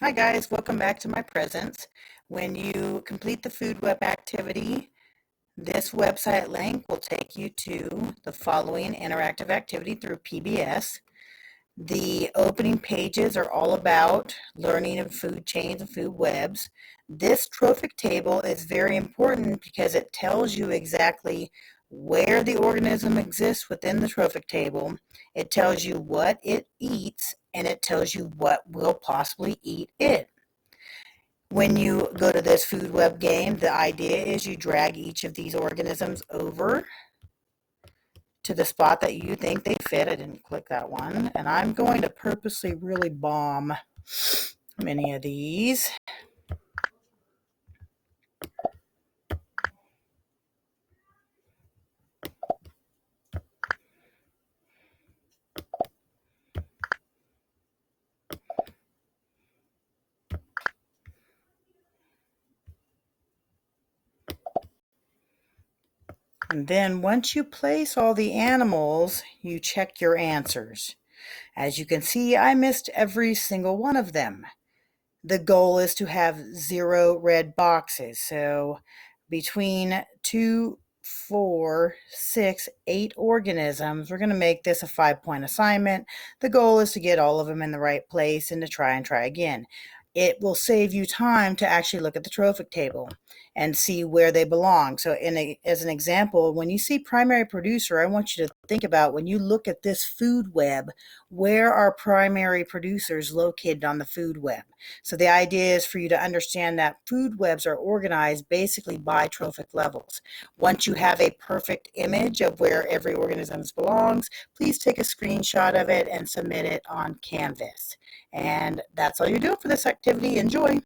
Hi guys, welcome back to my presents. When you complete the food web activity, this website link will take you to the following interactive activity through PBS. The opening pages are all about learning of food chains and food webs. This trophic table is very important because it tells you exactly where the organism exists within the trophic table. It tells you what it eats and it tells you what will possibly eat it. When you go to this food web game, the idea is you drag each of these organisms over to the spot that you think they fit. I didn't click that one. And I'm going to purposely really bomb many of these. And then once you place all the animals, you check your answers. As you can see, I missed every single one of them. The goal is to have 0 red boxes. So between 2, 4, 6, 8 organisms, we're going to make this a 5-point assignment. The goal is to get all of them in the right place and to try again. It will save you time to actually look at the trophic table and see where they belong. So as an example, when you see primary producer, I want you to think about when you look at this food web, where are primary producers located on the food web? So the idea is for you to understand that food webs are organized basically by trophic levels. Once you have a perfect image of where every organism belongs, please take a screenshot of it and submit it on Canvas. And that's all you're doing for this activity. Enjoy!